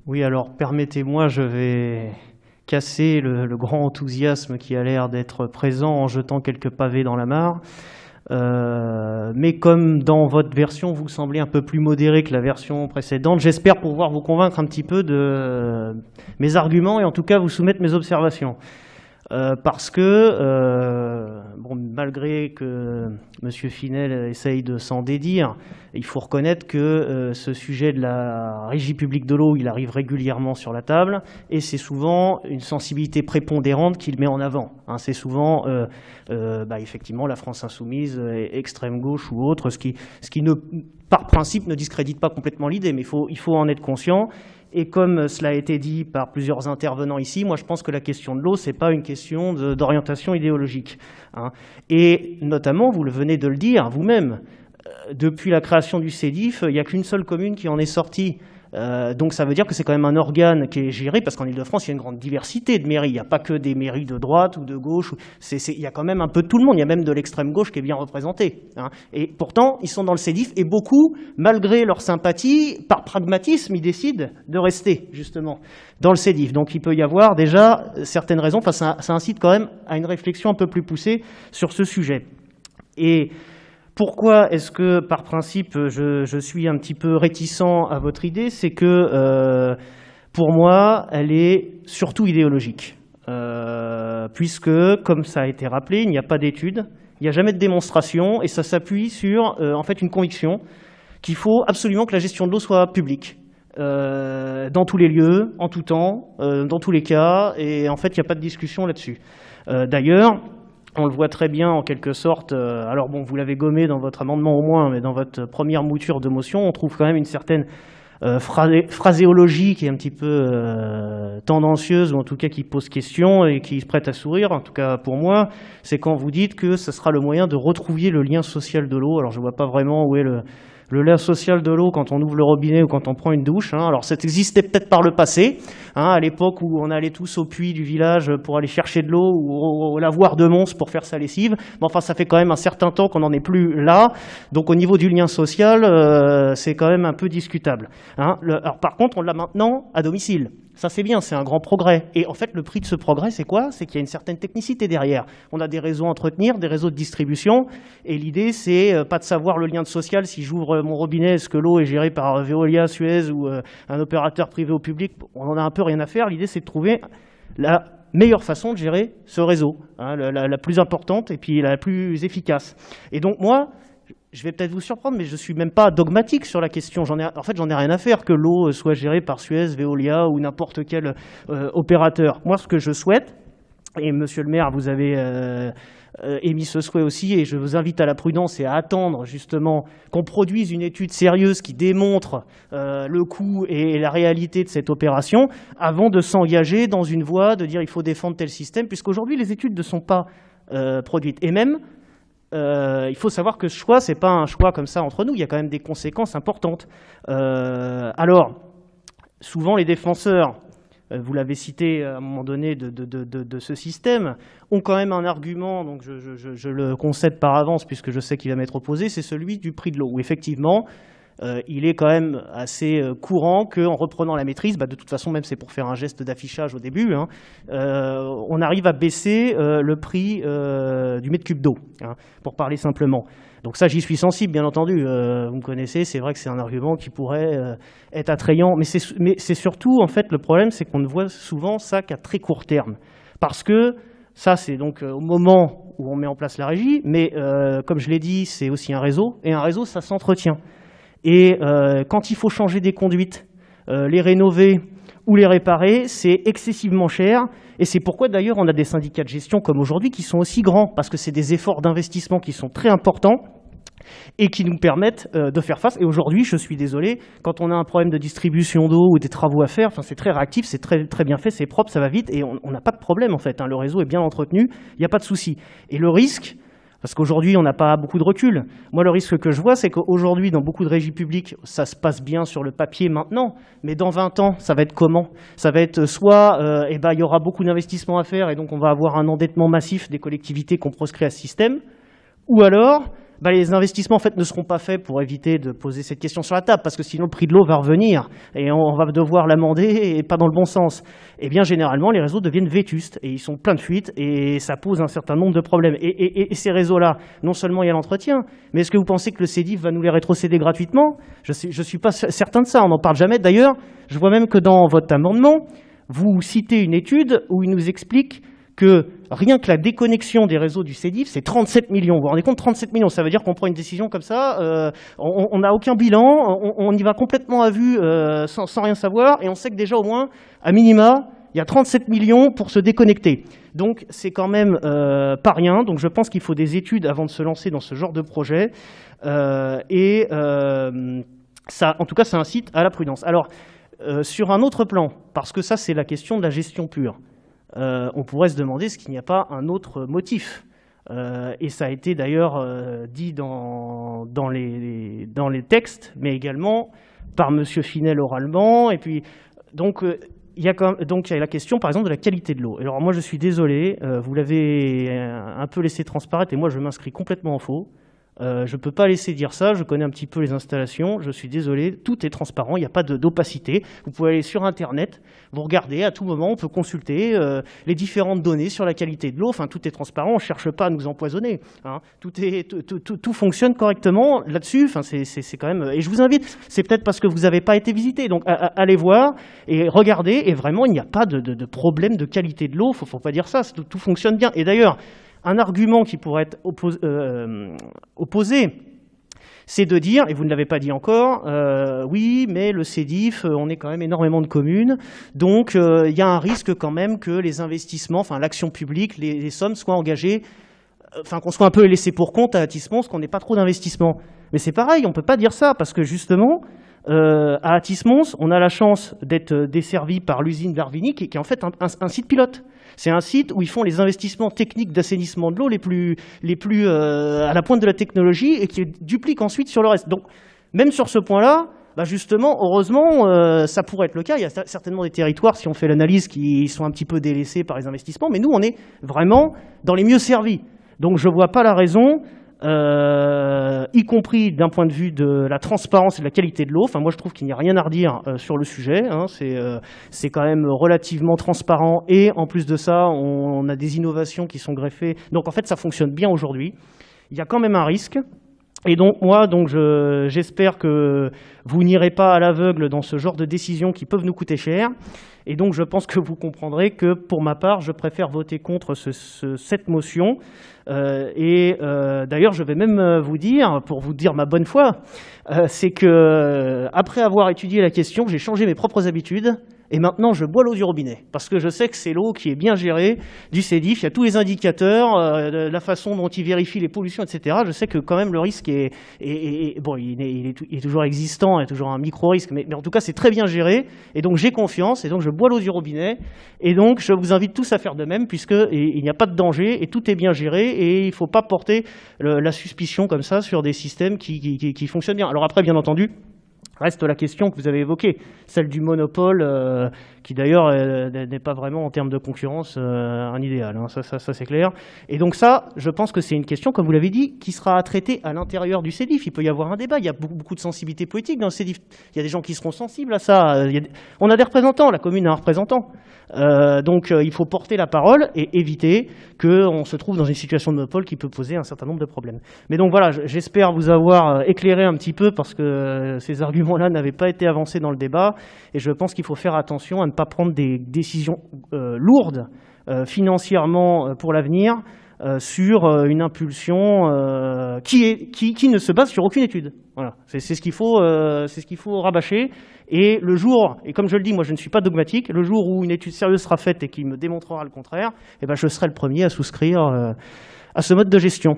Oui, alors permettez-moi, je vais casser le grand enthousiasme qui a l'air d'être présent en jetant quelques pavés dans la mare. Mais comme dans votre version, vous semblez un peu plus modéré que la version précédente, j'espère pouvoir vous convaincre un petit peu de mes arguments et en tout cas vous soumettre mes observations. Parce que, bon, malgré que M. Finel essaye de s'en dédire, il faut reconnaître que ce sujet de la régie publique de l'eau, il arrive régulièrement sur la table, et c'est souvent une sensibilité prépondérante qu'il met en avant. Hein, c'est souvent, effectivement, la France insoumise, extrême gauche ou autre, ce qui ne, par principe, ne discrédite pas complètement l'idée, mais il faut en être conscient. Et comme cela a été dit par plusieurs intervenants ici, moi je pense que la question de l'eau, ce n'est pas une question d'orientation idéologique. Hein. Et notamment, vous venez de le dire vous-même, depuis la création du CEDIF, il n'y a qu'une seule commune qui en est sortie. Donc ça veut dire que c'est quand même un organe qui est géré, parce qu'en Ile-de-France, il y a une grande diversité de mairies. Il n'y a pas que des mairies de droite ou de gauche. Il y a quand même un peu de tout le monde. Il y a même de l'extrême gauche qui est bien représentée. Hein. Et pourtant, ils sont dans le CEDIF. Et beaucoup, malgré leur sympathie, par pragmatisme, ils décident de rester, justement, dans le CEDIF. Donc il peut y avoir déjà certaines raisons. Enfin, ça incite quand même à une réflexion un peu plus poussée sur ce sujet. Et pourquoi est-ce que, par principe, je suis un petit peu réticent à votre idée? C'est que, pour moi, elle est surtout idéologique. Puisque, comme ça a été rappelé, il n'y a pas d'études, il n'y a jamais de démonstration, et ça s'appuie sur, en fait, une conviction qu'il faut absolument que la gestion de l'eau soit publique. Dans tous les lieux, en tout temps, dans tous les cas, et en fait, il n'y a pas de discussion là-dessus. D'ailleurs, on le voit très bien en quelque sorte, alors bon, vous l'avez gommé dans votre amendement au moins, mais dans votre première mouture de motion, on trouve quand même une certaine phraséologie qui est un petit peu tendancieuse, ou en tout cas qui pose question et qui se prête à sourire, en tout cas pour moi, c'est quand vous dites que ce sera le moyen de retrouver le lien social de l'eau. Alors je ne vois pas vraiment où est le lien social de l'eau quand on ouvre le robinet ou quand on prend une douche. Hein. Alors ça existait peut-être par le passé, hein, à l'époque où on allait tous au puits du village pour aller chercher de l'eau, ou au lavoir de Mons pour faire sa lessive. Mais enfin, ça fait quand même un certain temps qu'on n'en est plus là. Donc au niveau du lien social, c'est quand même un peu discutable. Hein. Alors par contre, on l'a maintenant à domicile. Ça c'est bien, c'est un grand progrès. Et en fait, le prix de ce progrès, c'est quoi? C'est qu'il y a une certaine technicité derrière. On a des réseaux à entretenir, des réseaux de distribution, et l'idée, c'est pas de savoir le lien de social. Si j'ouvre mon robinet, est-ce que l'eau est gérée par Veolia, Suez ou un opérateur privé ou public? On en a un peu rien à faire. L'idée, c'est de trouver la meilleure façon de gérer ce réseau, hein, la plus importante et puis la plus efficace. Et donc moi, je vais peut-être vous surprendre, mais je ne suis même pas dogmatique sur la question. En fait, j'en ai rien à faire que l'eau soit gérée par Suez, Veolia ou n'importe quel opérateur. Moi, ce que je souhaite, et monsieur le maire, vous avez émis ce souhait aussi, et je vous invite à la prudence et à attendre justement qu'on produise une étude sérieuse qui démontre le coût et la réalité de cette opération avant de s'engager dans une voie de dire il faut défendre tel système, puisqu'aujourd'hui, les études ne sont pas produites. Et même, il faut savoir que ce choix, ce n'est pas un choix comme ça entre nous, il y a quand même des conséquences importantes. Alors, souvent les défenseurs, vous l'avez cité à un moment donné de ce système, ont quand même un argument, donc je le concède par avance puisque je sais qu'il va m'être opposé, c'est celui du prix de l'eau, où effectivement, il est quand même assez courant qu'en reprenant la maîtrise, de toute façon, même c'est pour faire un geste d'affichage au début, hein, on arrive à baisser le prix du mètre cube d'eau, hein, pour parler simplement. Donc ça, j'y suis sensible, bien entendu. Vous me connaissez, c'est vrai que c'est un argument qui pourrait être attrayant. Mais c'est surtout, en fait, le problème, c'est qu'on ne voit souvent ça qu'à très court terme. Parce que ça, c'est donc au moment où on met en place la régie, mais comme je l'ai dit, c'est aussi un réseau. Et un réseau, ça s'entretient. Et quand il faut changer des conduites, les rénover ou les réparer, c'est excessivement cher. Et c'est pourquoi d'ailleurs on a des syndicats de gestion comme aujourd'hui qui sont aussi grands, parce que c'est des efforts d'investissement qui sont très importants et qui nous permettent de faire face. Et aujourd'hui, je suis désolé, quand on a un problème de distribution d'eau ou des travaux à faire, c'est très réactif, c'est très, très bien fait, c'est propre, ça va vite, et on n'a pas de problème en fait. Hein, le réseau est bien entretenu, il n'y a pas de souci. Et le risque, parce qu'aujourd'hui, on n'a pas beaucoup de recul. Moi, le risque que je vois, c'est qu'aujourd'hui, dans beaucoup de régies publiques, ça se passe bien sur le papier maintenant, mais dans 20 ans, ça va être comment? Ça va être soit, il y aura beaucoup d'investissements à faire, et donc on va avoir un endettement massif des collectivités qui ont proscrit à ce système, ou alors, les investissements en fait, ne seront pas faits pour éviter de poser cette question sur la table, parce que sinon le prix de l'eau va revenir et on va devoir l'amender et pas dans le bon sens. Eh bien, généralement, les réseaux deviennent vétustes et ils sont pleins de fuites et ça pose un certain nombre de problèmes. Et ces réseaux-là, non seulement il y a l'entretien, mais est-ce que vous pensez que le CEDIF va nous les rétrocéder gratuitement? Je suis pas certain de ça, on n'en parle jamais. D'ailleurs, je vois même que dans votre amendement, vous citez une étude où il nous explique que rien que la déconnexion des réseaux du CEDIF, c'est 37 millions. Vous vous rendez compte, 37 millions, ça veut dire qu'on prend une décision comme ça, on n'a aucun bilan, on y va complètement à vue sans rien savoir, et on sait que déjà au moins, à minima, il y a 37 millions pour se déconnecter. Donc c'est quand même pas rien, donc je pense qu'il faut des études avant de se lancer dans ce genre de projet, ça, en tout cas, ça incite à la prudence. Alors, sur un autre plan, parce que ça c'est la question de la gestion pure, on pourrait se demander est-ce qu'il n'y a pas un autre motif. Et ça a été d'ailleurs dit dans les textes, mais également par M. Finel oralement. Et puis, donc, il y a la question, par exemple, de la qualité de l'eau. Alors moi, je suis désolé, vous l'avez un peu laissé transparaître, et moi, je m'inscris complètement en faux. Je ne peux pas laisser dire ça, je connais un petit peu les installations, je suis désolé, tout est transparent, il n'y a pas d'opacité. Vous pouvez aller sur Internet, vous regardez, à tout moment, on peut consulter les différentes données sur la qualité de l'eau, enfin tout est transparent, on ne cherche pas à nous empoisonner. Hein. Tout fonctionne correctement là-dessus, enfin, c'est quand même... Et je vous invite, c'est peut-être parce que vous n'avez pas été visité, donc allez voir et regardez, et vraiment il n'y a pas de problème de qualité de l'eau, il ne faut pas dire ça, tout fonctionne bien. Et d'ailleurs, un argument qui pourrait être opposé, c'est de dire, et vous ne l'avez pas dit encore, oui, mais le CEDIF, on est quand même énormément de communes, donc il y a un risque quand même que les investissements, enfin l'action publique, les sommes soient engagées, enfin qu'on soit un peu laissé pour compte à Atis-Mons, qu'on n'ait pas trop d'investissements. Mais c'est pareil, on ne peut pas dire ça, parce que justement, à Atis-Mons, on a la chance d'être desservi par l'usine d'Arvigny, qui est en fait un site pilote. C'est un site où ils font les investissements techniques d'assainissement de l'eau les plus à la pointe de la technologie et qui dupliquent ensuite sur le reste. Donc, même sur ce point-là, justement, heureusement, ça pourrait être le cas. Il y a certainement des territoires, si on fait l'analyse, qui sont un petit peu délaissés par les investissements, mais nous, on est vraiment dans les mieux servis. Donc, je ne vois pas la raison, y compris d'un point de vue de la transparence et de la qualité de l'eau. Enfin, moi, je trouve qu'il n'y a rien à redire sur le sujet. Hein. C'est quand même relativement transparent. Et en plus de ça, on a des innovations qui sont greffées. Donc, en fait, ça fonctionne bien aujourd'hui. Il y a quand même un risque. Et donc, moi, j'espère que vous n'irez pas à l'aveugle dans ce genre de décisions qui peuvent nous coûter cher. Et donc, je pense que vous comprendrez que, pour ma part, je préfère voter contre cette motion. D'ailleurs, je vais même vous dire, pour vous dire ma bonne foi, c'est que après avoir étudié la question, j'ai changé mes propres habitudes. Et maintenant, je bois l'eau du robinet, parce que je sais que c'est l'eau qui est bien gérée du CEDIF. Il y a tous les indicateurs, la façon dont ils vérifient les pollutions, etc. Je sais que quand même le risque il est toujours existant, il y a toujours un micro-risque, mais en tout cas, c'est très bien géré. Et donc, j'ai confiance, et donc je bois l'eau du robinet. Et donc, je vous invite tous à faire de même, puisqu'il n'y a pas de danger, et tout est bien géré, et il ne faut pas porter la suspicion comme ça sur des systèmes qui fonctionnent bien. Alors après, bien entendu, reste la question que vous avez évoquée, celle du monopole, qui d'ailleurs n'est pas vraiment en termes de concurrence un idéal, hein, ça c'est clair. Et donc ça, je pense que c'est une question, comme vous l'avez dit, qui sera à traiter à l'intérieur du CEDIF. Il peut y avoir un débat, il y a beaucoup de sensibilité politique dans le CEDIF. Il y a des gens qui seront sensibles à ça. On a des représentants, la commune a un représentant. Donc il faut porter la parole et éviter qu'on se trouve dans une situation de monopole qui peut poser un certain nombre de problèmes. Mais donc voilà, j'espère vous avoir éclairé un petit peu parce que ces arguments-là n'avaient pas été avancés dans le débat et je pense qu'il faut faire attention à ne pas prendre des décisions lourdes financièrement pour l'avenir sur une impulsion qui ne se base sur aucune étude. Voilà, c'est ce qu'il faut rabâcher. Et le jour, et comme je le dis, moi je ne suis pas dogmatique, le jour où une étude sérieuse sera faite et qui me démontrera le contraire, eh ben, je serai le premier à souscrire à ce mode de gestion.